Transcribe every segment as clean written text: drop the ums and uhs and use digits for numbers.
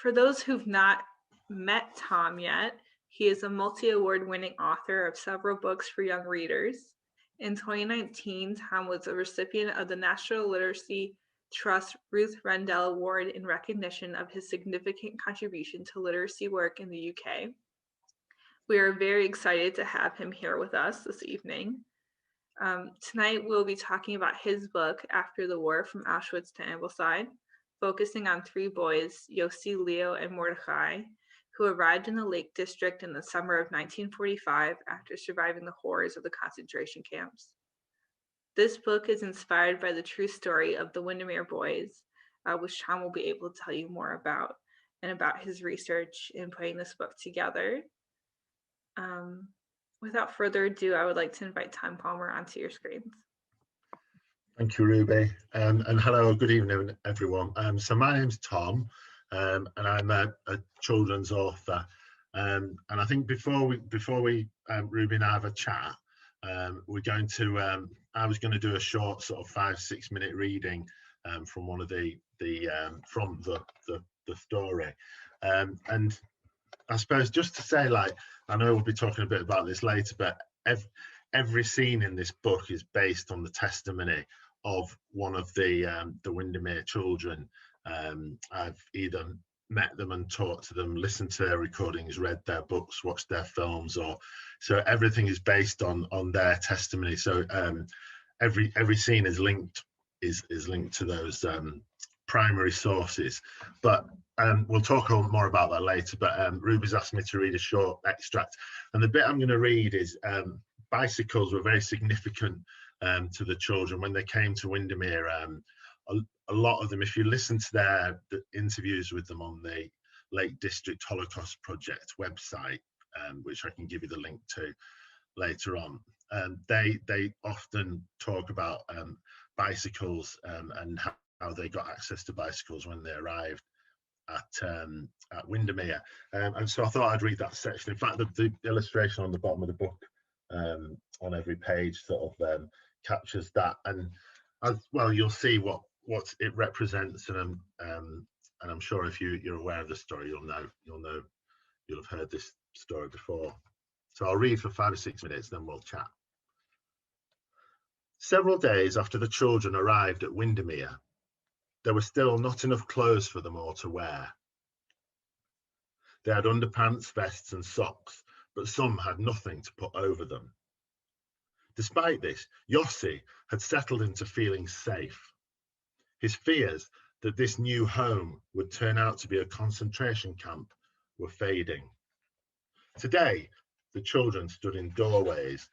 For those who've not met Tom yet, he is a multi-award winning author of several books for young readers. In 2019, Tom was a recipient of the National Literacy Trust Ruth Rendell Award in recognition of his significant contribution to literacy work in the UK. We are very excited to have him here with us this evening. Tonight, we'll be talking about his book, After the War, From Auschwitz to Ambleside, focusing on three boys, Yossi, Leo, and Mordechai, who arrived in the Lake District in the summer of 1945 after surviving the horrors of the concentration camps. This book is inspired by the true story of the Windermere boys, which Tom will be able to tell you more about, and about his research in putting this book together. Without further ado, I would like to invite Tom Palmer onto your screens. Thank you, Ruby, and hello, good evening, everyone. So my name's Tom, and I'm a children's author. And I think before we Ruby and I have a chat, we're going to. I was going to do a short, sort of 5-6 minute reading from one of the story, and I suppose just to say, like, I know we'll be talking a bit about this later, but every scene in this book is based on the testimony of one of the Windermere children. I've either met them and talked to them, listened to their recordings, read their books, watched their films, so everything is based on their testimony. So every scene is linked to those primary sources. But we'll talk more about that later. But Ruby's asked me to read a short extract, and the bit I'm going to read is bicycles were very significant to the children when they came to Windermere. A lot of them, if you listen to the interviews with them on the Lake District Holocaust Project website, which I can give you the link to later on, they often talk about bicycles and how they got access to bicycles when they arrived at Windermere. And so I thought I'd read that section. In fact, the illustration on the bottom of the book on every page sort of captures that, and as well you'll see what it represents, and I'm sure if you're aware of the story, you'll have heard this story before. So I'll read for 5 or 6 minutes, then we'll chat. Several days after the children arrived at Windermere, there were still not enough clothes for them all to wear. They had underpants, vests and socks, but some had nothing to put over them. Despite this, Yossi had settled into feeling safe. His fears that this new home would turn out to be a concentration camp were fading. Today, the children stood in doorways,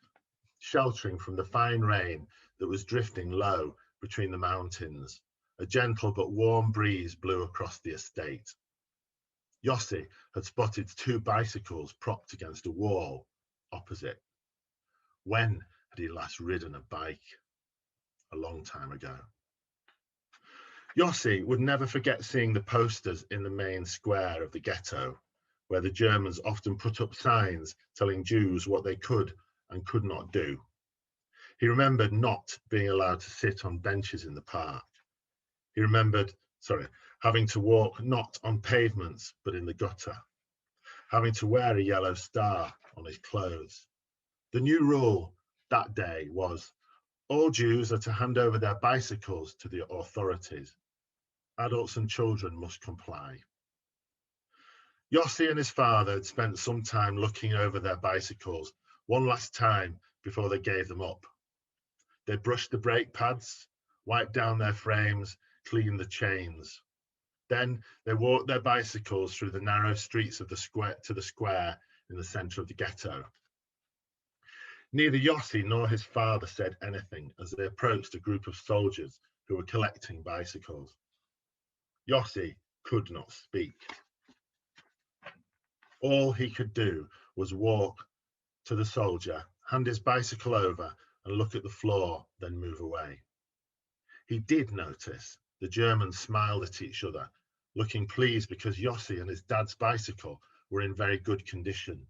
sheltering from the fine rain that was drifting low between the mountains. A gentle but warm breeze blew across the estate. Yossi had spotted 2 bicycles propped against a wall opposite. When had he last ridden a bike? A long time ago. Yossi would never forget seeing the posters in the main square of the ghetto, where the Germans often put up signs telling Jews what they could and could not do. He remembered not being allowed to sit on benches in the park. He remembered, having to walk not on pavements, but in the gutter, having to wear a yellow star on his clothes. The new rule that day was all Jews are to hand over their bicycles to the authorities. Adults and children must comply. Yossi and his father had spent some time looking over their bicycles one last time before they gave them up. They brushed the brake pads, wiped down their frames, cleaned the chains. Then they walked their bicycles through the narrow streets of the square to the square in the centre of the ghetto. Neither Yossi nor his father said anything as they approached a group of soldiers who were collecting bicycles. Yossi could not speak. All he could do was walk to the soldier, hand his bicycle over and look at the floor, then move away. He did notice the Germans smiled at each other, looking pleased because Yossi and his dad's bicycle were in very good condition.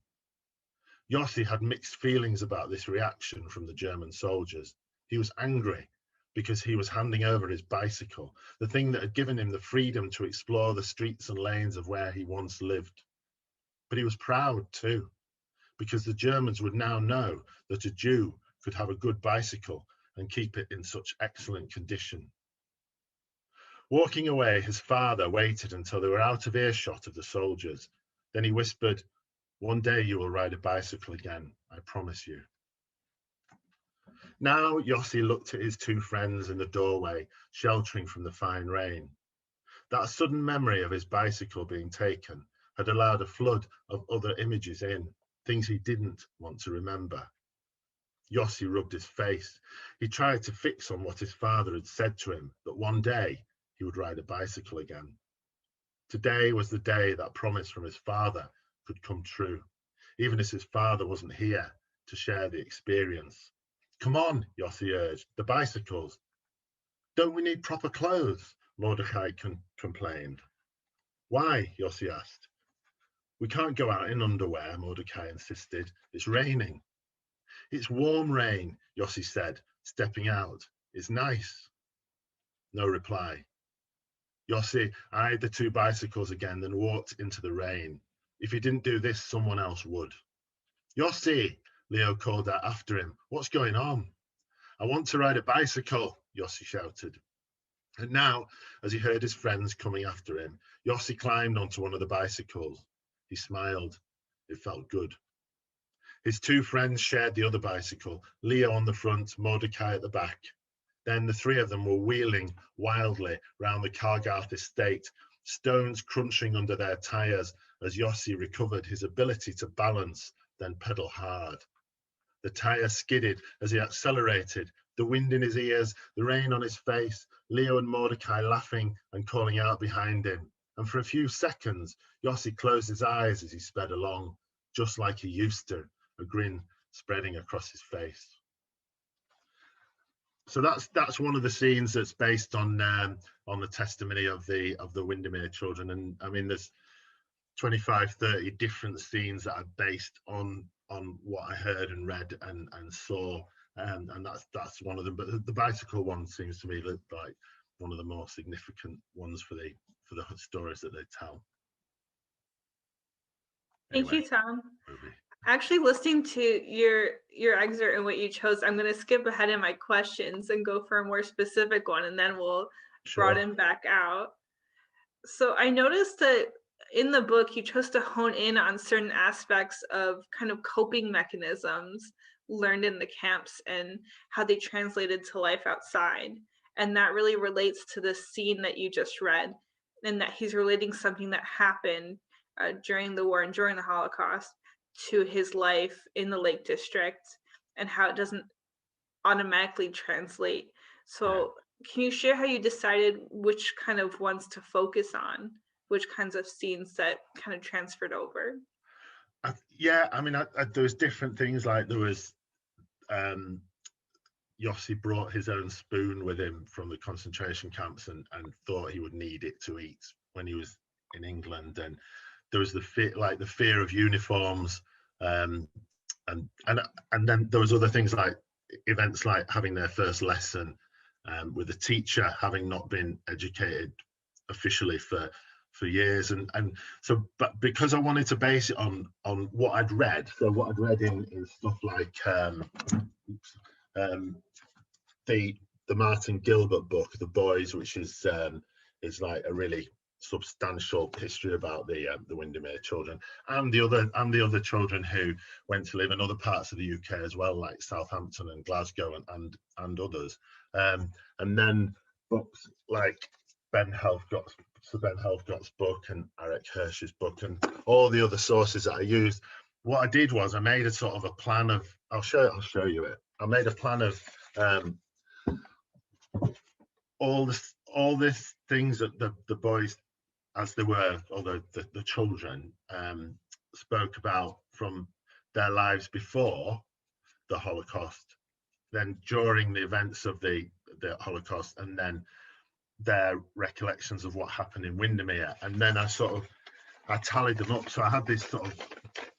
Yossi had mixed feelings about this reaction from the German soldiers. He was angry, because he was handing over his bicycle, the thing that had given him the freedom to explore the streets and lanes of where he once lived. But he was proud too, because the Germans would now know that a Jew could have a good bicycle and keep it in such excellent condition. Walking away, his father waited until they were out of earshot of the soldiers. Then he whispered, "One day you will ride a bicycle again, I promise you." Now Yossi looked at his two friends in the doorway, sheltering from the fine rain. That sudden memory of his bicycle being taken had allowed a flood of other images in, things he didn't want to remember. Yossi rubbed his face. He tried to fix on what his father had said to him, that one day he would ride a bicycle again. Today was the day that promise from his father could come true, even as his father wasn't here to share the experience. "Come on," Yossi urged, "the bicycles." "Don't we need proper clothes?" Mordecai complained. "Why?" Yossi asked. "We can't go out in underwear," Mordecai insisted. "It's raining." "It's warm rain," Yossi said, stepping out. "It's nice." No reply. Yossi eyed the two bicycles again, then walked into the rain. If he didn't do this, someone else would. "Yossi," Leo called out after him, "what's going on?" "I want to ride a bicycle," Yossi shouted. And now, as he heard his friends coming after him, Yossi climbed onto one of the bicycles. He smiled. It felt good. His two friends shared the other bicycle, Leo on the front, Mordecai at the back. Then the three of them were wheeling wildly round the Kargarth estate, stones crunching under their tires as Yossi recovered his ability to balance, then pedal hard. The tire skidded as he accelerated, the wind in his ears, the rain on his face, Leo and Mordecai laughing and calling out behind him. And for a few seconds, Yossi closed his eyes as he sped along, just like he used to, a grin spreading across his face. So that's one of the scenes that's based on the testimony of the Windermere children, and I mean there's 25, 30 different scenes that are based on what I heard and read and saw, and that's one of them. But the bicycle one seems to me like one of the more significant ones for the stories that they tell. Thank Anyway, you, Tom. movie. Actually, listening to your excerpt and what you chose, I'm going to skip ahead in my questions and go for a more specific one, and then we'll broaden back out. So I noticed that in the book, you chose to hone in on certain aspects of kind of coping mechanisms learned in the camps and how they translated to life outside. And that really relates to the scene that you just read, and that he's relating something that happened during the war and during the Holocaust to his life in the Lake District, and how it doesn't automatically translate. So can you share how you decided which kind of ones to focus on, which kinds of scenes that kind of transferred over? Yeah, I mean, there was different things, like there was Yossi brought his own spoon with him from the concentration camps and thought he would need it to eat when he was in England, and there was the fear of uniforms, and then there was other things like events like having their first lesson with a teacher having not been educated officially for years, and so, but because I wanted to base it on what I'd read, so what I'd read in stuff like the Martin Gilbert book, The Boys, which is like a really substantial history about the Windermere children and the other children who went to live in other parts of the UK as well, like Southampton and Glasgow and others, and then books like Ben Helfgott's book and Eric Hirsch's book and all the other sources that I used. What I did was I made a sort of a plan of, I'll show you it. I made a plan of all this things that the boys, as they were, although the children spoke about from their lives before the Holocaust, then during the events of the Holocaust, and then their recollections of what happened in Windermere. And then I tallied them up. So I had this sort of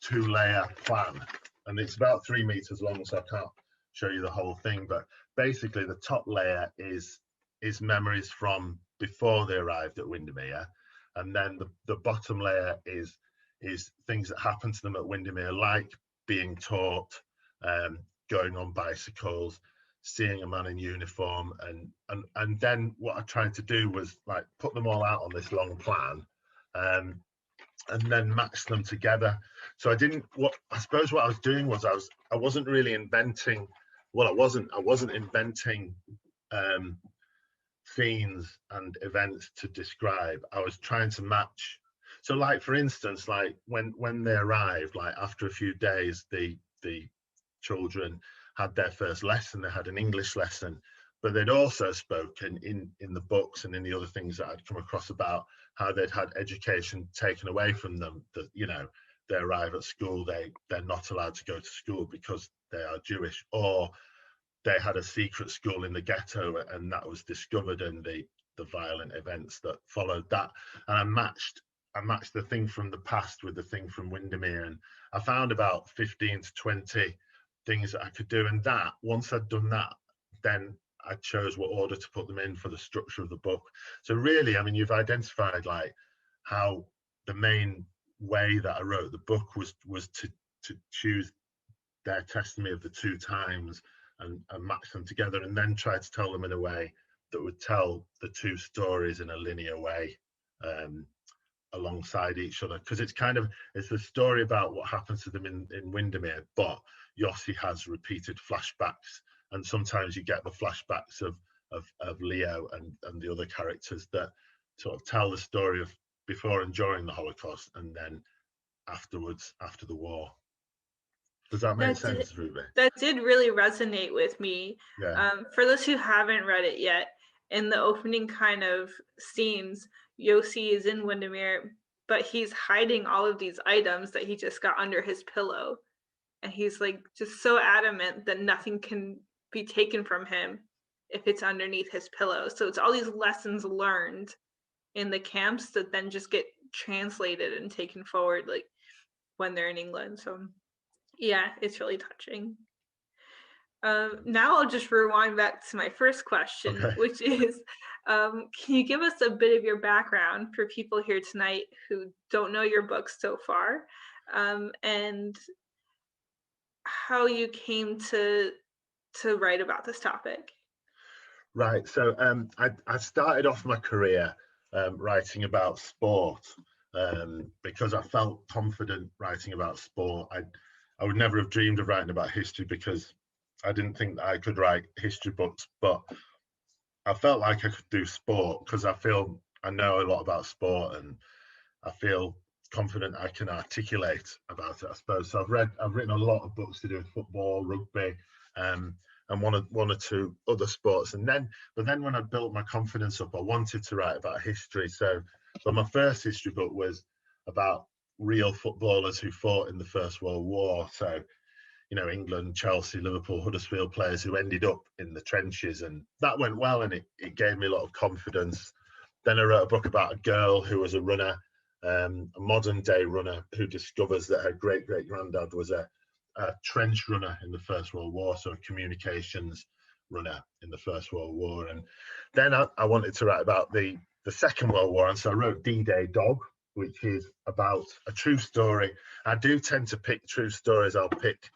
2-layer plan, and it's about 3 meters long, so I can't show you the whole thing, but basically the top layer is memories from before they arrived at Windermere, and then the bottom layer is things that happened to them at Windermere, like being taught, going on bicycles, seeing a man in uniform, and then what I tried to do was like put them all out on this long plan, and then match them together. So I suppose what I was doing was I wasn't really inventing. Well, I wasn't inventing scenes and events to describe. I was trying to match. So, like for instance, like when they arrived, like after a few days, the children had their first lesson. They had an English lesson, but they'd also spoken in the books and in the other things that I'd come across about how they'd had education taken away from them. That, you know, they arrive at school, they're not allowed to go to school because they are Jewish, or they had a secret school in the ghetto and that was discovered, and the violent events that followed that. And I matched the thing from the past with the thing from Windermere, and I found about 15 to 20 things that I could do. And that, once I'd done that, then I chose what order to put them in for the structure of the book. So really, I mean, you've identified like how the main way that I wrote the book was to choose their testimony of the two times and match them together, and then try to tell them in a way that would tell the two stories in a linear way, alongside each other, because it's the story about what happens to them in Windermere, but Yossi has repeated flashbacks, and sometimes you get the flashbacks of Leo and the other characters that sort of tell the story of before and during the Holocaust, and then afterwards, after the war. Does that make sense, Ruby? That did really resonate with me. Yeah. For those who haven't read it yet, in the opening kind of scenes, Yossi is in Windermere, but he's hiding all of these items that he just got under his pillow. And he's like just so adamant that nothing can be taken from him if it's underneath his pillow. So it's all these lessons learned in the camps that then just get translated and taken forward, like when they're in England. So yeah, it's really touching. Now I'll just rewind back to my first question, Okay. which is, can you give us a bit of your background for people here tonight who don't know your book so far, and how you came to write about this topic? Right. So I started off my career writing about sport, because I felt confident writing about sport. I would never have dreamed of writing about history because I didn't think that I could write history books, but I felt like I could do sport because I feel I know a lot about sport, and I feel confident I can articulate about it, I suppose. So I've written a lot of books to do with football, rugby, and one or two other sports. But then when I built my confidence up, I wanted to write about history. So my first history book was about real footballers who fought in the First World War. So, you know, England, Chelsea, Liverpool, Huddersfield players who ended up in the trenches, and that went well, and it gave me a lot of confidence. Then I wrote a book about a girl who was a runner, a modern day runner, who discovers that her great granddad was a trench runner in the First World War, so a communications runner in the First World War. And then I wanted to write about the Second World War, and so I wrote D-Day Dog, which is about a true story. I do tend to pick true stories. I'll pick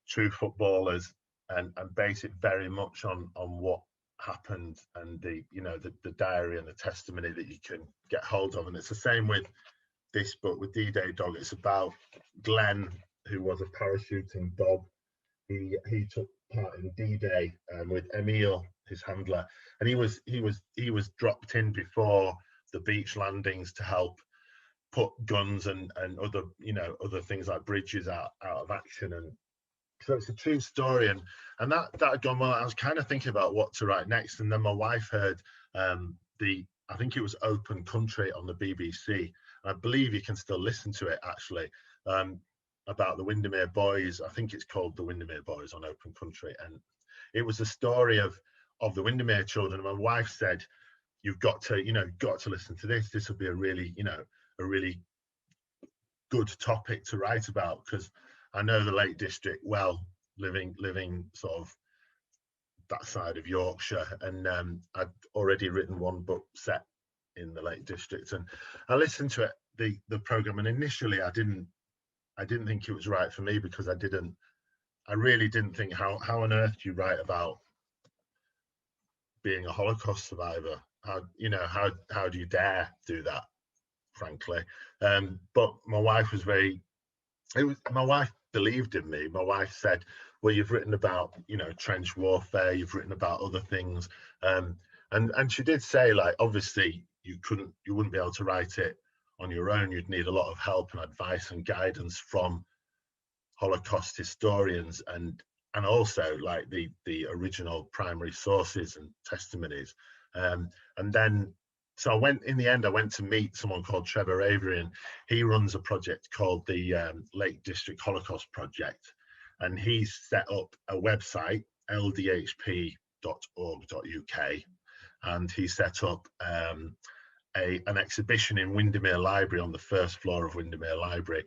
true footballers and base it very much on what happened, and the diary and the testimony that you can get hold of. And it's the same with this book, with D-Day Dog. It's about Glenn, who was a parachuting dog. He took part in D-Day with Emil, his handler, and he was dropped in before the beach landings to help put guns and other things like bridges out of action. And so it's a true story, and that had gone well. I was kind of thinking about what to write next, and then my wife heard I think it was Open Country on the BBC. I believe you can still listen to it actually, about the Windermere Boys. I think it's called The Windermere Boys on Open Country, and it was a story of the Windermere children. And my wife said, "You've got to listen to this. This will be a really good topic to write about, because I know the Lake District well. living sort of that side of Yorkshire, and I'd already written one book set in the Lake District, and I listened to it, the program, and initially I didn't think it was right for me, because I really didn't think how on earth do you write about being a Holocaust survivor? How do you dare do that, frankly? But my wife was my wife believed in me. My wife said, well, you've written about, trench warfare, you've written about other things. And she did say, like, obviously you wouldn't be able to write it on your own. You'd need a lot of help and advice and guidance from Holocaust historians, and also like the original primary sources and testimonies. And then so in the end I went to meet someone called Trevor Avery, and he runs a project called the Lake District Holocaust Project, and he's set up a website, ldhp.org.uk, and he set up an exhibition in Windermere Library, on the first floor of Windermere Library,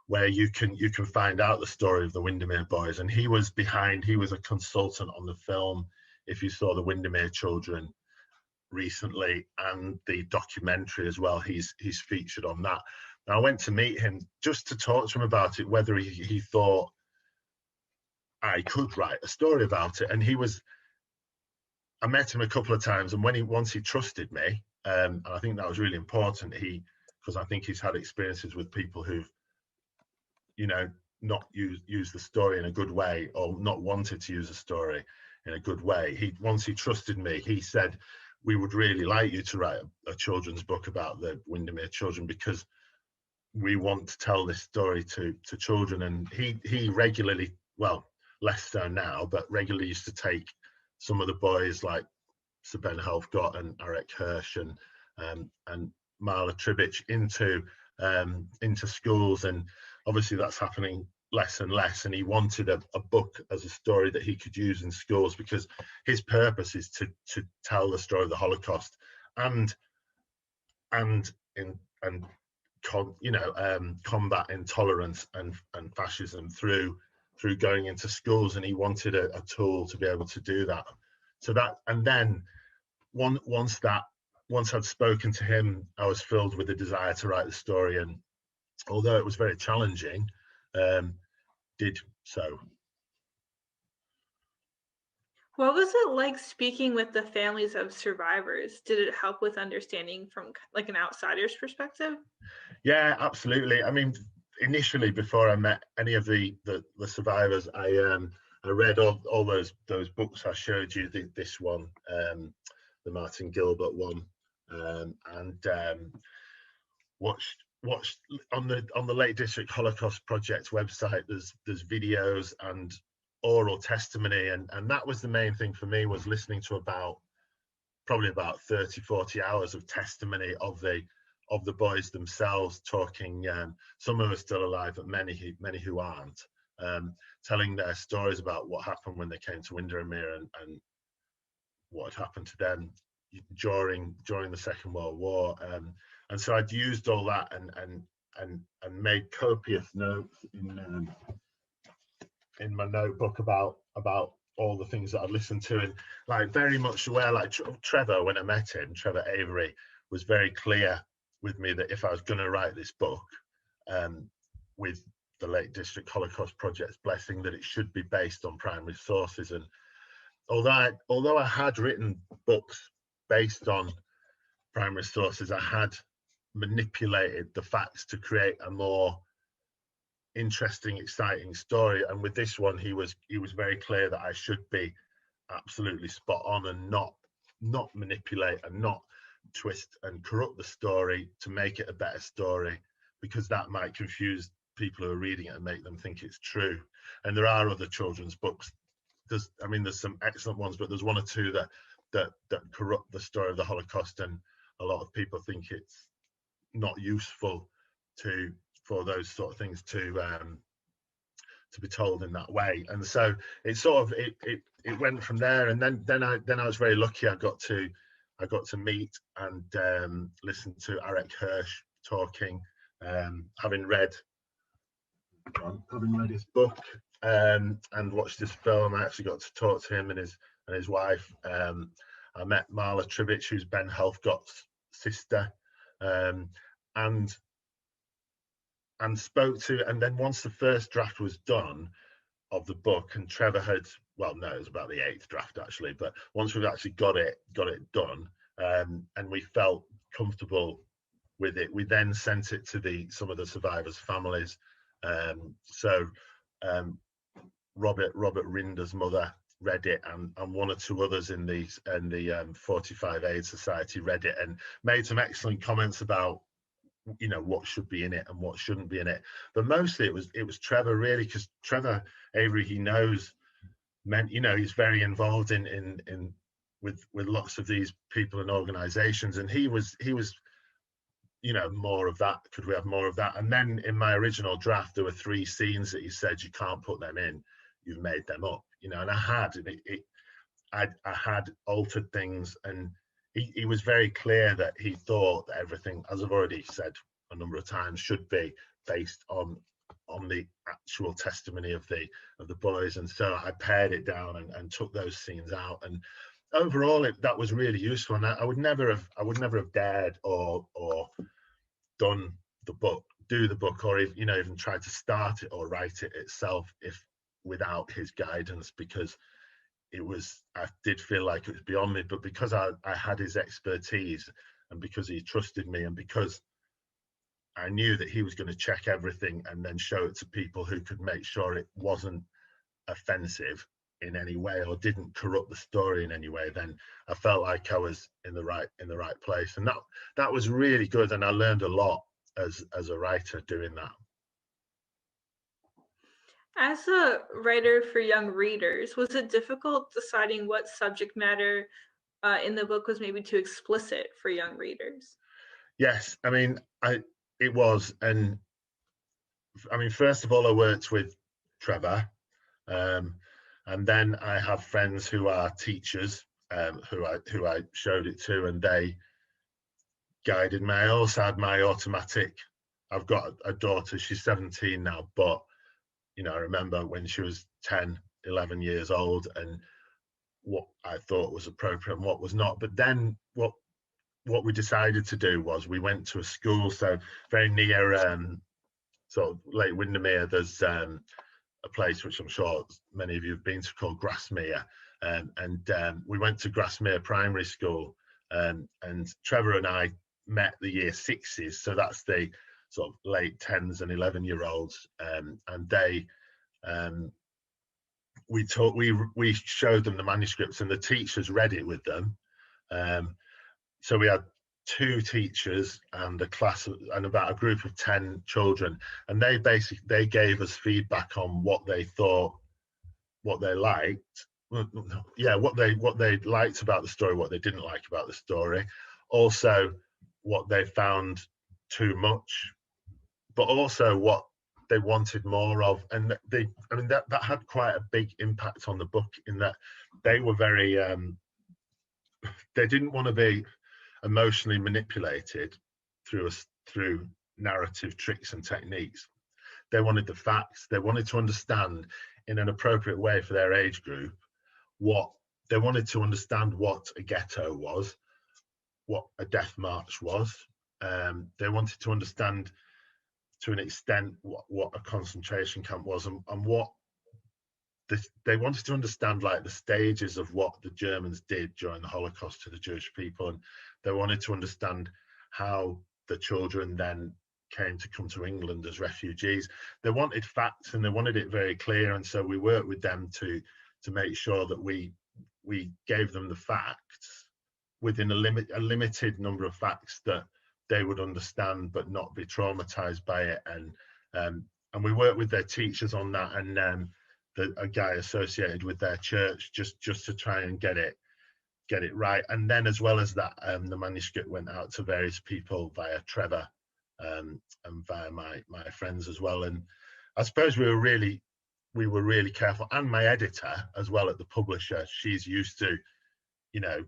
where you can find out the story of the Windermere boys. And he was a consultant on the film, if you saw the Windermere Children recently, and the documentary as well, he's featured on that. And I went to meet him just to talk to him about it, whether he thought I could write a story about it. And I met him a couple of times, and once he trusted me, and I think that was really important, because I think he's had experiences with people who've not use the story in a good way, or not wanted to use a story in a good way. Once he trusted me, he said, we would really like you to write a children's book about the Windermere children, because we want to tell this story to children. And he regularly, well, less so now, but regularly used to take some of the boys like Sir Ben Helfgott and Eric Hirsch and Marla Tribich into schools, and obviously that's happening less and less. And he wanted a book as a story that he could use in schools, because his purpose is to tell the story of the Holocaust and combat intolerance and fascism through going into schools. And he wanted a tool to be able to do that. So that, and then once I'd spoken to him, I was filled with a desire to write the story, and although it was very challenging, did so. What was it like speaking with the families of survivors? Did it help with understanding from like an outsider's perspective? Yeah, absolutely. I mean, initially, before I met any of the survivors, I read all those books I showed you. This one, the Martin Gilbert one, and watched on the Lake District Holocaust Project website. There's videos and oral testimony, and that was the main thing for me, was listening to probably about 30-40 hours of testimony of the boys themselves, talking. Some of them are still alive, but many who aren't, telling their stories about what happened when they came to Windermere, and what had happened to them during the Second World War. And so I'd used all that and made copious notes in my notebook about all the things that I'd listened to, and like very much aware, like Trevor, when I met him, Trevor Avery was very clear with me that if I was going to write this book with the Lake District Holocaust Project's blessing, that it should be based on primary sources. And although I had written books based on primary sources, I had manipulated the facts to create a more interesting, exciting story. And with this one, he was very clear that I should be absolutely spot on, and not manipulate and not twist and corrupt the story to make it a better story, because that might confuse people who are reading it and make them think it's true. And there are other children's books. There's some excellent ones, but there's one or two that corrupt the story of the Holocaust, and a lot of people think it's not useful for those sort of things to be told in that way. And so it sort of it went from there. And then I was very lucky. I got to meet and listen to Eric Hirsch talking, having read having read his book and watched his film, I actually got to talk to him and his wife. I met Marla Trivich, who's Ben Helfgott's sister, and spoke to. And then once the first draft was done of the book, and Trevor had, well, no, it was about the 8th draft actually, but once we've actually got it done, and we felt comfortable with it, we then sent it to some of the survivors' families. So Robert Rinder's mother read it, and one or two others in the 45 AIDS Society read it and made some excellent comments about, you know, what should be in it and what shouldn't be in it. But mostly it was Trevor, really, because Trevor Avery, he knows, you know, he's very involved in with lots of these people and organizations, and he was you know, more of that. Could we have more of that? And then in my original draft, there were 3 scenes that he said you can't put them in, you've made them up, you know. And I had altered things, and he was very clear that he thought that everything, as I've already said a number of times, should be based on the actual testimony of the boys. And so I pared it down and took those scenes out. And overall, that was really useful. And I would never have dared or do the book, or even tried to start it or write it itself without his guidance, because I did feel like it was beyond me. But because I had his expertise, and because he trusted me, and because I knew that he was going to check everything and then show it to people who could make sure it wasn't offensive in any way or didn't corrupt the story in any way, then I felt like I was in the right place. And that was really good, and I learned a lot as a writer doing that. As a writer for young readers, was it difficult deciding what subject matter in the book was maybe too explicit for young readers? Yes, I mean, it was. And I mean, first of all, I worked with Trevor, and then I have friends who are teachers, who I showed it to, and they guided me. I also had my automatic. I've got a daughter, she's 17 now, but you know, I remember when she was 10, 11 years old, and what I thought was appropriate and what was not. But then what we decided to do was we went to a school, so very near sort of Lake Windermere, there's a place which I'm sure many of you have been to called Grasmere, and we went to Grasmere Primary School, and Trevor and I met the year 6s, so that's the sort of late 10s and 11-year-olds, and they we showed them the manuscripts, and the teachers read it with them. So we had 2 teachers and a class and about a group of 10 children, and they gave us feedback on what they thought, what they liked, what they liked about the story, what they didn't like about the story, also what they found too much, but also what they wanted more of. And that had quite a big impact on the book, in that they were very they didn't want to be emotionally manipulated through narrative tricks and techniques. They wanted the facts. They wanted to understand in an appropriate way for their age group what they wanted to understand, what a ghetto was, what a death march was. They wanted to understand to an extent what a concentration camp was, and what they wanted to understand, like the stages of what the Germans did during the Holocaust to the Jewish people. And they wanted to understand how the children then came to come to England as refugees. They wanted facts, and they wanted it very clear. And so we worked with them to make sure that we gave them the facts within a limited number of facts that they would understand but not be traumatized by it. And we worked with their teachers on that, and a guy associated with their church, just to try and get it right. And then, as well as that, the manuscript went out to various people via Trevor, and via my friends as well. And I suppose we were really careful, and my editor as well at the publisher, she's used to, you know,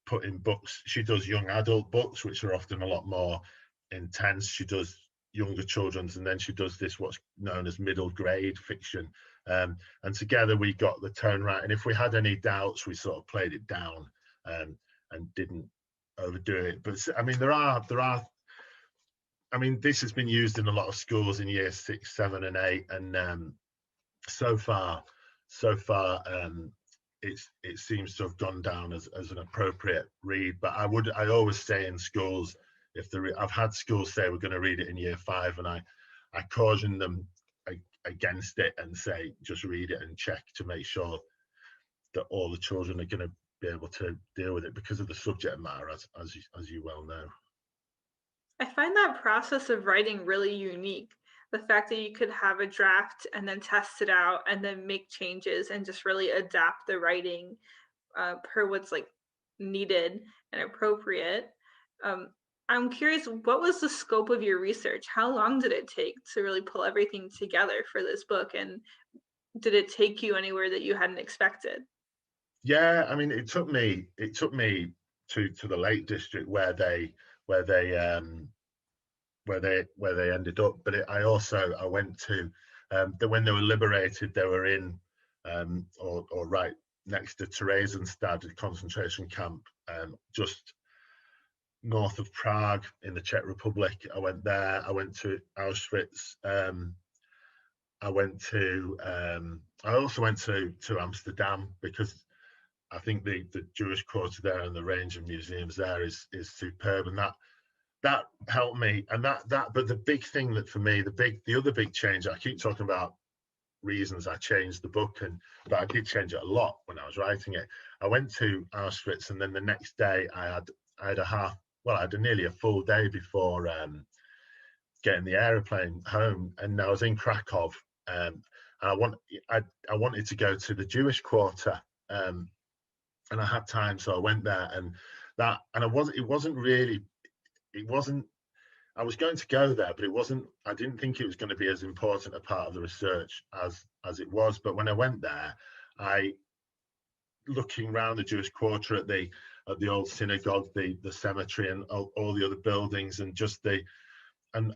putting books. She does young adult books, which are often a lot more intense. She does younger children's, and then she does this what's known as middle grade fiction, and together we got the tone right, and if we had any doubts we sort of played it down, and didn't overdo it. But I mean, I mean, this has been used in a lot of schools in year 6, 7 and 8, and so far it seems to have gone down as an appropriate read. But I always say in schools, I've had schools say we're going to read it in year 5, and I caution them against it and say just read it and check to make sure that all the children are going to be able to deal with it because of the subject matter, as you well know. I find that process of writing really unique. The fact that you could have a draft and then test it out and then make changes and just really adapt the writing per what's like needed and appropriate. I'm curious, what was the scope of your research? How long did it take to really pull everything together for this book? And did it take you anywhere that you hadn't expected? Yeah, I mean, it took me to the Lake District where they ended up. But I went to when they were liberated, they were in or right next to Theresienstadt, a concentration camp, just north of Prague in the Czech Republic. I went there. I went to Auschwitz. I also went to Amsterdam, because I think the Jewish Quarter there and the range of museums there is superb, and that helped me. And but the big thing that for me, the other big change, I keep talking about reasons I changed the book, but I did change it a lot when I was writing it. I went to Auschwitz, and then the next day I had nearly a full day before getting the aeroplane home, and I was in Krakow, and I wanted to go to the Jewish Quarter, and I had time, so I went there, I was going to go there, but I didn't think it was going to be as important a part of the research as it was. But when I went there, looking around the Jewish Quarter at the old synagogue, the cemetery, and all the other buildings, and just and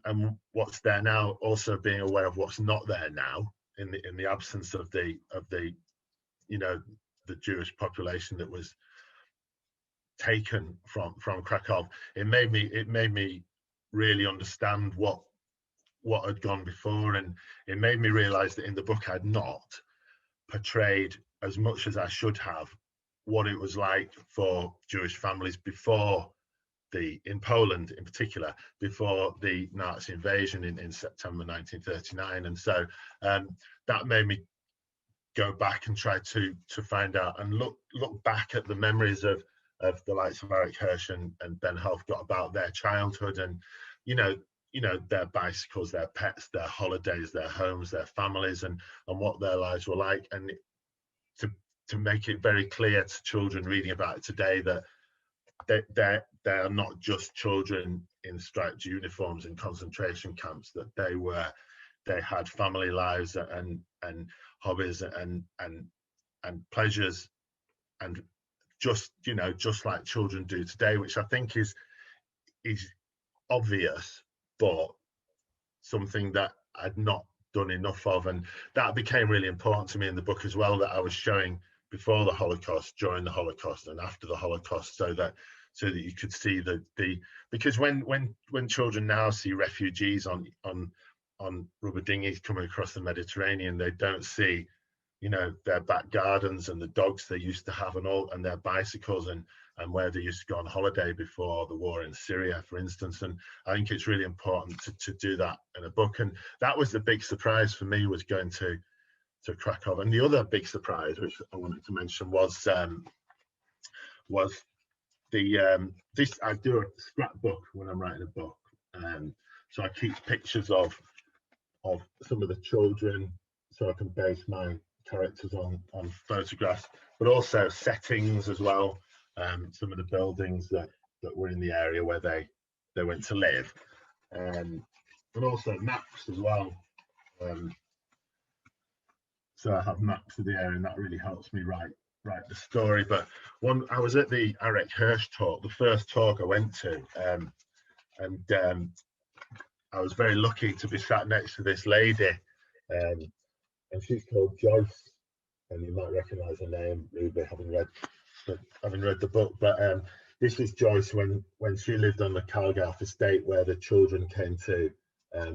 what's there now, also being aware of what's not there now in the absence of the the Jewish population that was taken from Krakow, it made me really understand what had gone before, and it made me realize that in the book I'd not portrayed as much as I should have what it was like for Jewish families in Poland in particular, before the Nazi invasion in September 1939. And so that made me go back and try to find out and look back at the memories of the likes of Eric Hirsch and Ben Helfgott about their childhood, and their bicycles, their pets, their holidays, their homes, their families, and what their lives were like, and to make it very clear to children reading about it today that they are not just children in striped uniforms in concentration camps, that they had family lives and hobbies and pleasures, and just like children do today, which I think is obvious, but something that I'd not done enough of. And that became really important to me in the book as well, that I was showing before the Holocaust, during the Holocaust, and after the Holocaust, so that you could see because when children now see refugees on rubber dinghies coming across the Mediterranean, they don't see their back gardens and the dogs they used to have and their bicycles and where they used to go on holiday before the war in Syria, for instance. And I think it's really important to do that in a book. And that was the big surprise for me, was going to Krakow. And the other big surprise, which I wanted to mention, was this. I do a scrapbook when I'm writing a book, so I keep pictures of some of the children, so I can base my characters on photographs, but also settings as well. Some of the buildings that were in the area where they went to live, and also maps as well. So I have maps of the area, and that really helps me write the story. But I was at the Eric Hirsch talk, the first talk I went to, and I was very lucky to be sat next to this lady, and she's called Joyce, and you might recognise her name, Ruby, having read the book. But this is Joyce when she lived on the Calgarth estate where the children came to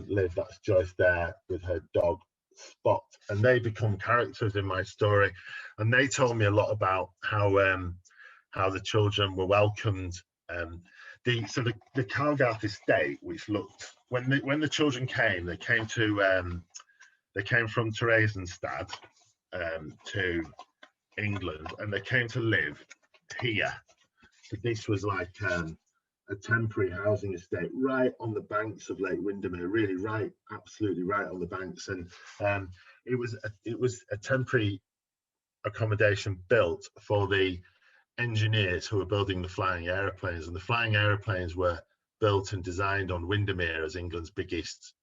live. That's Joyce there with her dog Spot, and they become characters in my story, and they told me a lot about how the children were welcomed. The Calgarth estate, which looked when the children came, they came from Theresienstadt to England, and they came to live here. So this was like a temporary housing estate right on the banks of Lake Windermere, really absolutely right on the banks. And it was a temporary accommodation built for the engineers who were building the flying aeroplanes, and the flying aeroplanes were built and designed on Windermere as England's biggest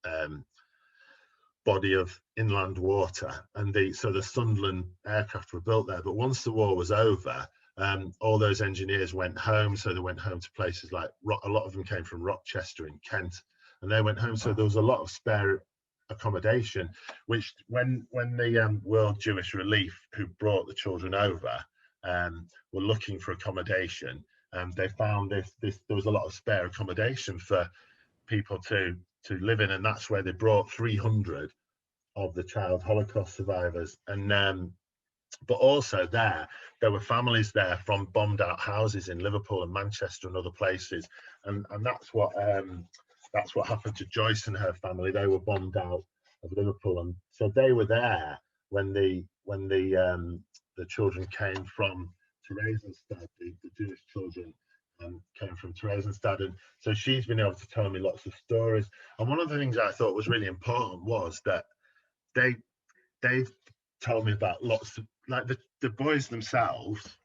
body of inland water, and the Sunderland aircraft were built there. But once the war was over, all those engineers went home. So they went home to places like a lot of them came from Rochester in Kent, and they went home. So there was a lot of spare accommodation, which when the World Jewish Relief, who brought the children over, were looking for accommodation, they found there was a lot of spare accommodation for people to live in, and that's where they brought 300 of the child Holocaust survivors. And but also there were families there from bombed out houses in Liverpool and Manchester and other places, and that's what happened to Joyce and her family. They were bombed out of Liverpool, and so they were there when the children came from Theresienstadt. The Jewish children came from Theresienstadt, and so she's been able to tell me lots of stories. And one of the things I thought was really important was that they've told me about lots of, like, the boys themselves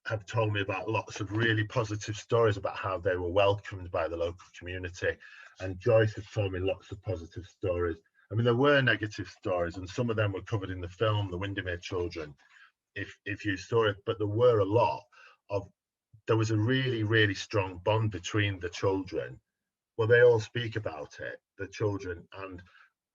have told me about lots of really positive stories about how they were welcomed by the local community, and Joyce has told me lots of positive stories. I mean, there were negative stories, and some of them were covered in the film, The Windermere Children, if you saw it, but there were a lot of, there was a really, really strong bond between the children. Well, they all speak about it, the children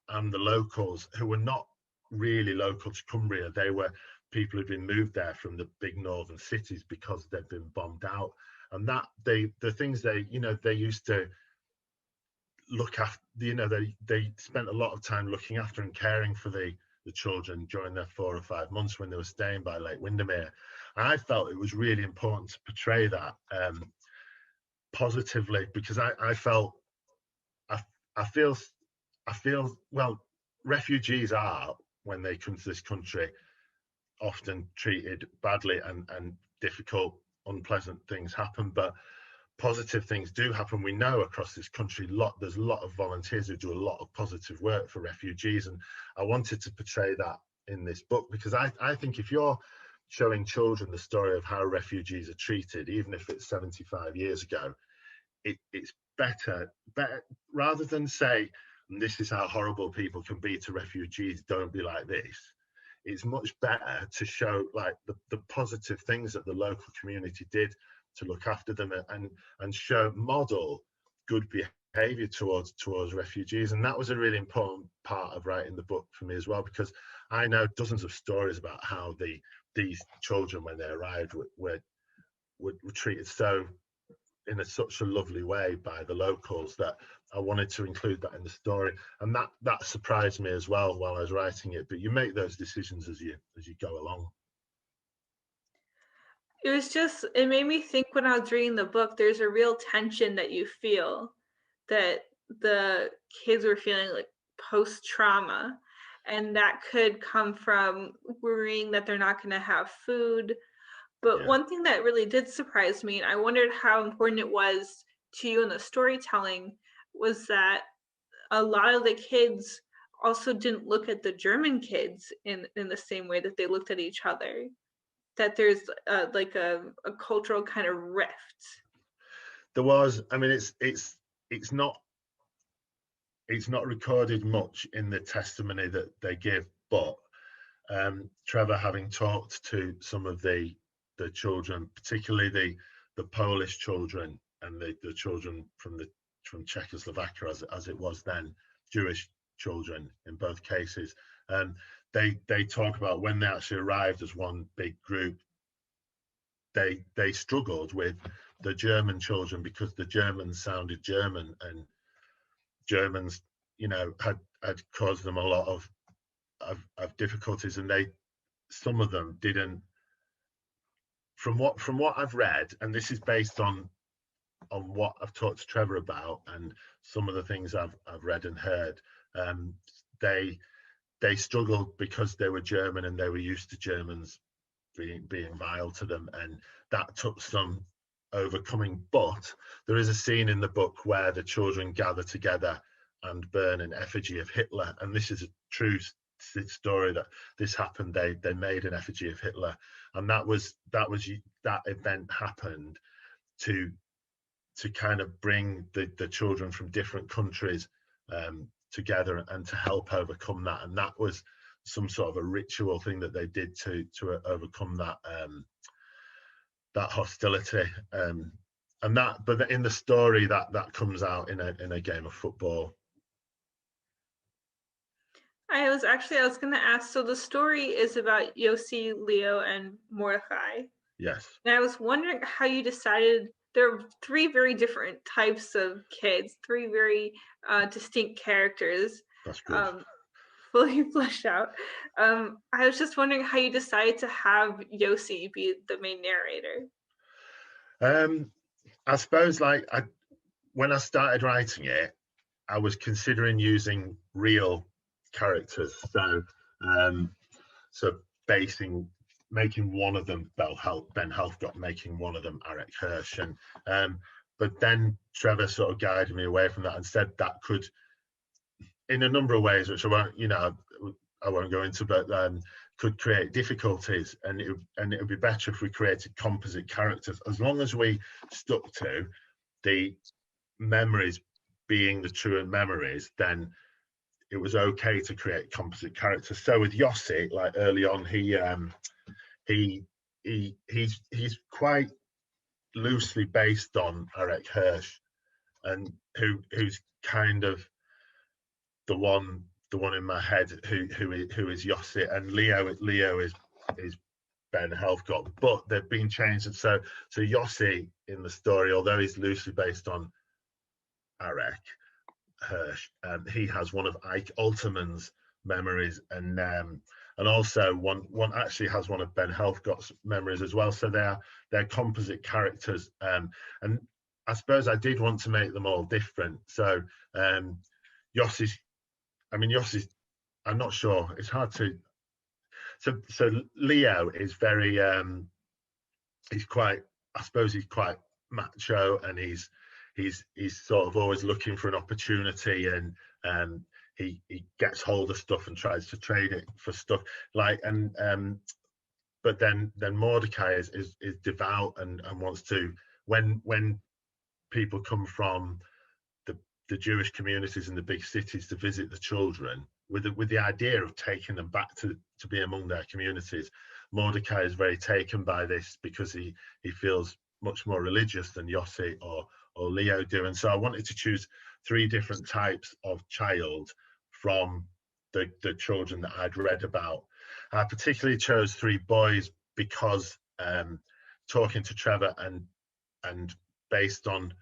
and the locals, who were not really local to Cumbria. They were people who'd been moved there from the big northern cities because they'd been bombed out, and that the things they used to look after, they spent a lot of time looking after and caring for the children during their 4 or 5 months when they were staying by Lake Windermere. And I felt it was really important to portray that positively, because I feel well, refugees are, when they come to this country, often treated badly, and difficult, unpleasant things happen, but positive things do happen. We know across this country there's a lot of volunteers who do a lot of positive work for refugees, and I wanted to portray that in this book, because I think if you're showing children the story of how refugees are treated, even if it's 75 years ago, it's better rather than say, this is how horrible people can be to refugees, don't be like this. It's much better to show, like, the positive things that the local community did to look after them, and model good behavior towards refugees. And that was a really important part of writing the book for me as well, because I know dozens of stories about how these children, when they arrived, were treated in such a lovely way by the locals, that I wanted to include that in the story. And that surprised me as well while I was writing it. But you make those decisions as you go along. It made me think, when I was reading the book, there's a real tension that you feel, that the kids were feeling, like, post-trauma, and that could come from worrying that they're not going to have food. But Yeah. one thing that really did surprise me, and I wondered how important it was to you in the storytelling, was that a lot of the kids also didn't look at the German kids in the same way that they looked at each other. That there's like a cultural kind of rift. There was. I mean, it's not recorded much in the testimony that they give, but Trevor, having talked to some of the children, particularly the Polish children and the children from the Czechoslovakia as it was then, Jewish children in both cases. They talk about when they actually arrived as one big group, they struggled with the German children because the Germans sounded German, and Germans, had caused them a lot of difficulties, and some of them didn't. From what I've read, and this is based on what I've talked to Trevor about, and some of the things I've read and heard, they struggled because they were German and they were used to Germans being vile to them, and that took some overcoming. But there is a scene in the book where the children gather together and burn an effigy of Hitler, and this is a true story that this happened. They made an effigy of Hitler, and that event happened to kind of bring the children from different countries together and to help overcome that. And that was some sort of a ritual thing that they did to overcome that that hostility. But in the story that comes out in a game of football. I was going to ask, so the story is about Yossi, Leo, and Mordecai. Yes. And I was wondering how you decided there are three very different types of kids, three very distinct characters. That's good. Fully fleshed out. I was just wondering how you decided to have Yossi be the main narrator. I suppose when I started writing it, I was considering using real characters, so making one of them Ben Helfgott, making one of them Arik Hirsch, and but then Trevor sort of guided me away from that and said that could, in a number of ways, which I won't go into, but could create difficulties, and it would be better if we created composite characters, as long as we stuck to the memories being the true memories. Then it was okay to create composite characters. So with Yossi, like early on, he's quite loosely based on Arik Hirsch, and who's kind of the one in my head who is Yossi, and Leo is Ben Helfgott, but they've been changed. So Yossi in the story, although he's loosely based on Arik Hirsch, he has one of Ike Alterman's memories, and also one actually has one of Ben Helfgott's memories as well. So they're composite characters, and I suppose I did want to make them all different. So Yossi's, I'm not sure. It's hard to. So Leo is very. He's quite. I suppose he's quite macho, and he's sort of always looking for an opportunity, and he gets hold of stuff and tries to trade it for stuff but then Mordecai is devout and wants to, when people come from the Jewish communities in the big cities to visit the children with the idea of taking them back to be among their communities, Mordecai is very taken by this because he feels much more religious than Yossi or Leo do. And so I wanted to choose three different types of child from the children that I'd read about. I particularly chose three boys because talking to Trevor and based on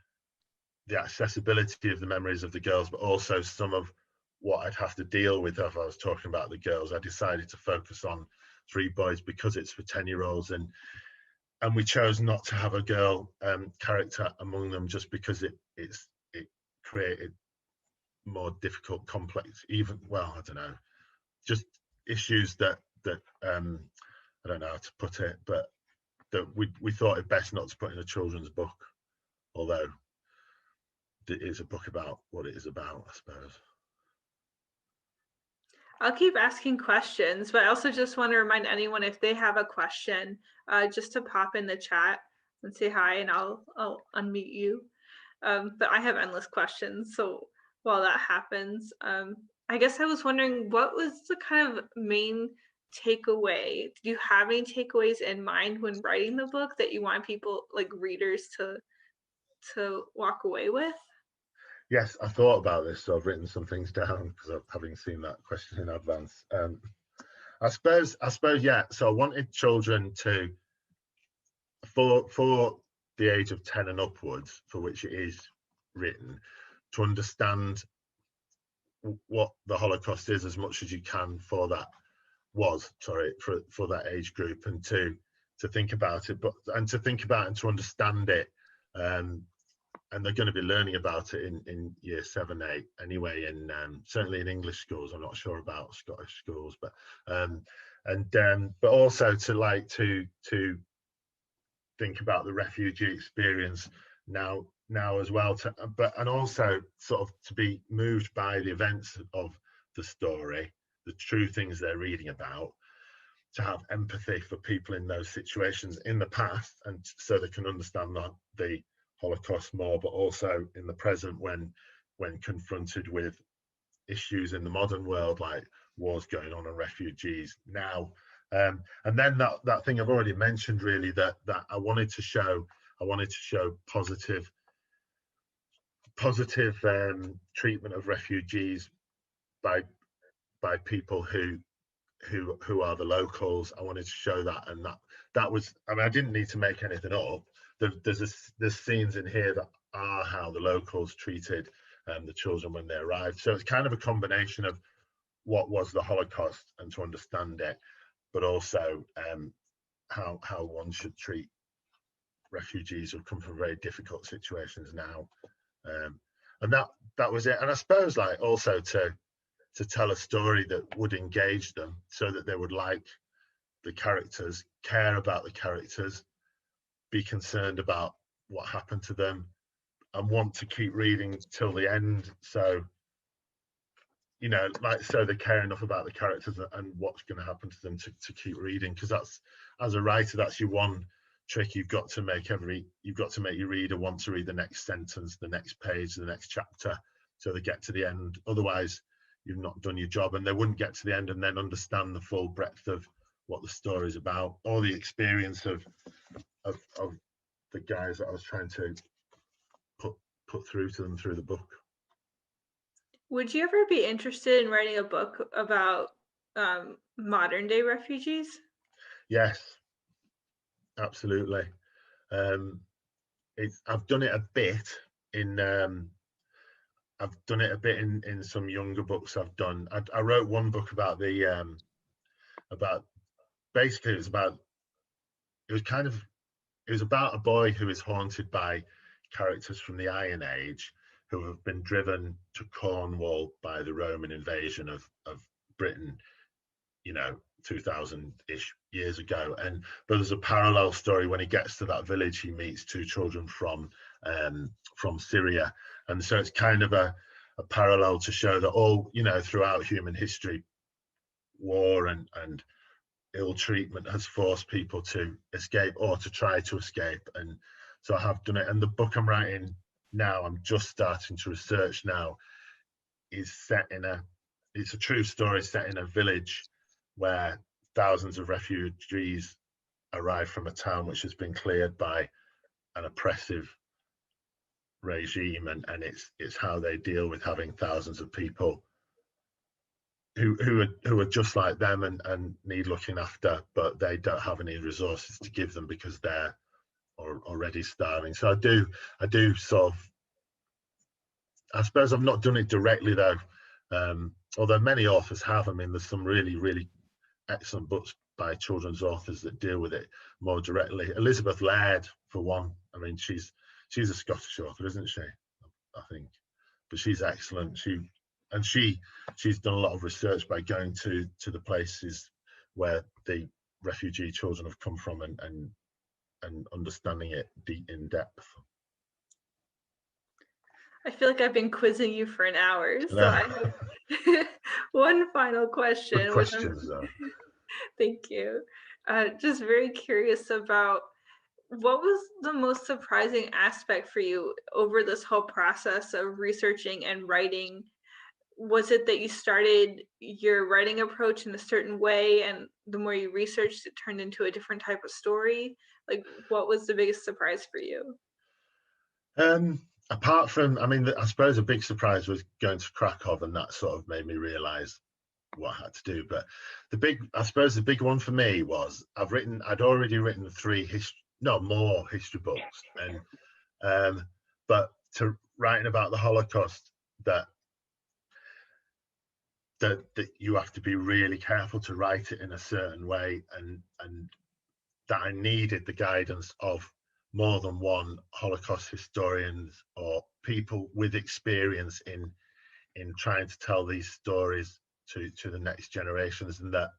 the accessibility of the memories of the girls, but also some of what I'd have to deal with if I was talking about the girls, I decided to focus on three boys because it's for 10-year-olds, and we chose not to have a girl character among them just because it created more difficult, complex, I don't know, just issues that I don't know how to put it, but that we thought it best not to put in a children's book, although it is a book about what it is about, I suppose. I'll keep asking questions, but I also just want to remind anyone, if they have a question, just to pop in the chat and say hi, and I'll unmute you. But I have endless questions, so while that happens, I guess I was wondering, what was the kind of main takeaway? Did you have any takeaways in mind when writing the book that you want people, like readers, to walk away with? Yes, I thought about this, so I've written some things down because of having seen that question in advance. I suppose, yeah. So I wanted children to, for the age of 10 and upwards, for which it is written, to understand what the Holocaust is as much as you can for that for that age group, and to think about it, and to understand it. And they're going to be learning about it in year 7, 8 anyway, and certainly in English schools. I'm not sure about Scottish schools, but but also to think about the refugee experience now as well, and also sort of to be moved by the events of the story, the true things they're reading about, to have empathy for people in those situations in the past, and so they can understand the Holocaust more, but also in the present when confronted with issues in the modern world like wars going on and refugees now. And then that thing I've already mentioned, really, that I wanted to show positive treatment of refugees by people who are the locals. I wanted to show that, and that was, I mean, I didn't need to make anything up. There's scenes in here that are how the locals treated the children when they arrived. So it's kind of a combination of what was the Holocaust and to understand it, but also how one should treat refugees who come from very difficult situations now. And that was it. And I suppose, like, also to tell a story that would engage them, so that they would like the characters, care about the characters, be concerned about what happened to them, and want to keep reading till the end. So, you know, like, so they care enough about the characters and what's going to happen to them to keep reading. Because that's, as a writer, that's your one trick. You've got to make your reader want to read the next sentence, the next page, the next chapter, so they get to the end. Otherwise, you've not done your job, and they wouldn't get to the end and then understand the full breadth of what the story is about, or the experience of the guys that I was trying to put through to them through the book. Would you ever be interested in writing a book about modern day refugees? Yes, absolutely. I've done it a bit in in some younger books I've done. I wrote one book about basically it was about a boy who is haunted by characters from the Iron Age who have been driven to Cornwall by the Roman invasion of Britain, 2000-ish years ago. But there's a parallel story. When he gets to that village, he meets 2 children from Syria, and so it's kind of a parallel to show that all, throughout human history, war and ill treatment has forced people to escape or to try to escape. And so I have done it. And the book I'm writing now, I'm just starting to research now, is it's a true story set in a village where thousands of refugees arrive from a town which has been cleared by an oppressive regime, and it's how they deal with having thousands of people who are just like them and need looking after, but they don't have any resources to give them because they're already starving. So I do sort of, I suppose I've not done it directly though, although many authors have. I mean, there's some really, really excellent books by children's authors that deal with it more directly. Elizabeth Laird, for one. I mean, she's a Scottish author, isn't she? I think, but she's excellent. She's done a lot of research by going to the places where the refugee children have come from and understanding it in depth. I feel like I've been quizzing you for an hour, so I have one final question. Good questions, though. Thank you. Just very curious about, what was the most surprising aspect for you over this whole process of researching and writing? Was it that you started your writing approach in a certain way, and the more you researched, it turned into a different type of story? Like, what was the biggest surprise for you? apart from, I mean, I suppose a big surprise was going to Krakow, and that sort of made me realise what I had to do. But I suppose the big one for me was I'd already written more history books, and but to writing about the Holocaust, that you have to be really careful to write it in a certain way, and that I needed the guidance of more than one Holocaust historians or people with experience in trying to tell these stories to the next generations, and that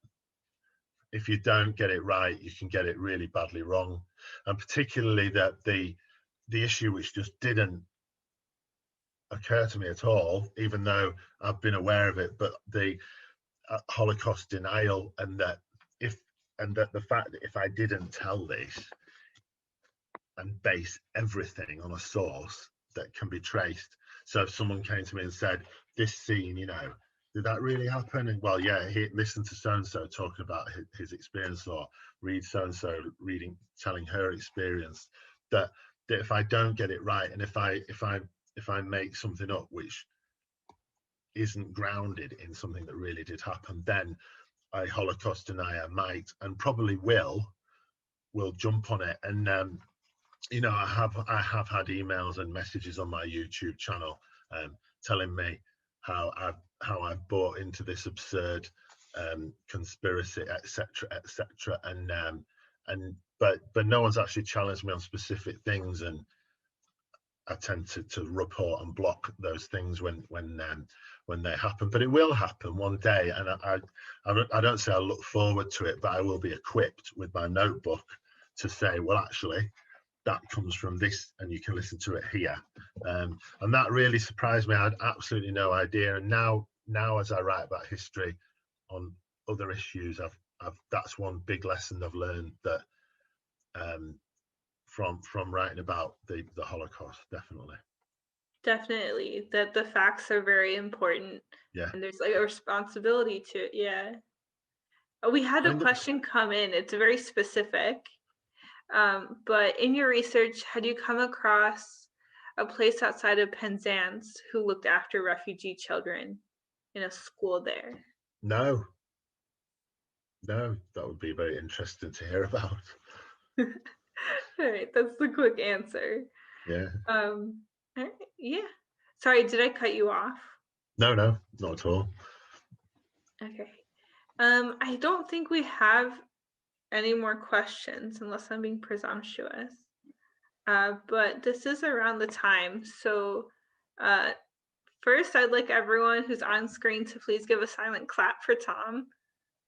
if you don't get it right, you can get it really badly wrong. And particularly that the issue which just didn't occur to me at all, even though I've been aware of it, but the Holocaust denial, and that the fact that if I didn't tell this and base everything on a source that can be traced. So if someone came to me and said, this scene, did that really happen? And well, yeah, listen to so-and-so talking about his experience, or read so-and-so telling her experience, that if I don't get it right, and if I make something up which isn't grounded in something that really did happen, then a Holocaust denier might, and probably will jump on it. And I have had emails and messages on my YouTube channel telling me how I've bought into this absurd conspiracy, etc., etc. But no one's actually challenged me on specific things, and I tend to report and block those things when they happen. But it will happen one day, and I don't say I look forward to it, but I will be equipped with my notebook to say, well, actually, that comes from this, and you can listen to it here. And that really surprised me. I had absolutely no idea. And now as I write about history on other issues, that's one big lesson I've learned, that from writing about the Holocaust, Definitely, that the facts are very important. Yeah. And there's like a responsibility to it. Yeah. We had a question come in. It's very specific. But in your research, had you come across a place outside of Penzance who looked after refugee children in a school there? No, that would be very interesting to hear about. All right, that's the quick answer. Yeah. All right, yeah. Sorry, did I cut you off? No, not at all. Okay. I don't think we have any more questions, unless I'm being presumptuous. But this is around the time. So first, I'd like everyone who's on screen to please give a silent clap for Tom.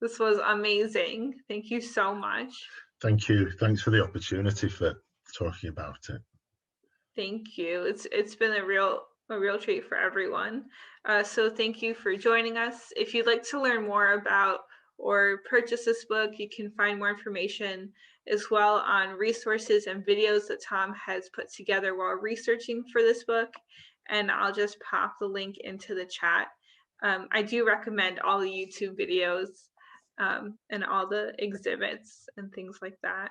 This was amazing. Thank you so much. Thank you. Thanks for the opportunity for talking about it. Thank you. It's been a real treat for everyone. So thank you for joining us. If you'd like to learn more about or purchase this book, you can find more information as well on resources and videos that Tom has put together while researching for this book. And I'll just pop the link into the chat. I do recommend all the YouTube videos and all the exhibits and things like that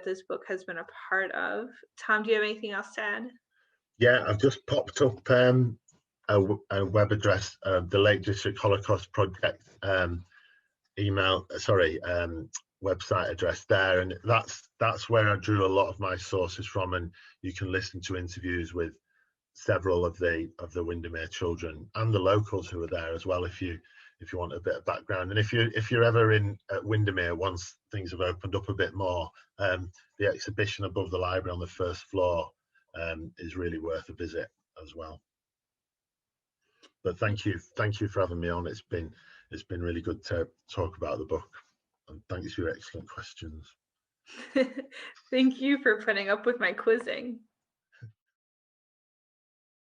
this book has been a part of. Tom, do you have anything else to add? Yeah, I've just popped up a web address, the Lake District Holocaust Project website address there, and that's where I drew a lot of my sources from, and you can listen to interviews with several of the Windermere children and the locals who are there as well, if you want a bit of background. And if you're ever in at Windermere, once things have opened up a bit more, the exhibition above the library on the first floor is really worth a visit as well. But thank you for having me on. It's been really good to talk about the book, and thanks for your excellent questions. Thank you for putting up with my quizzing.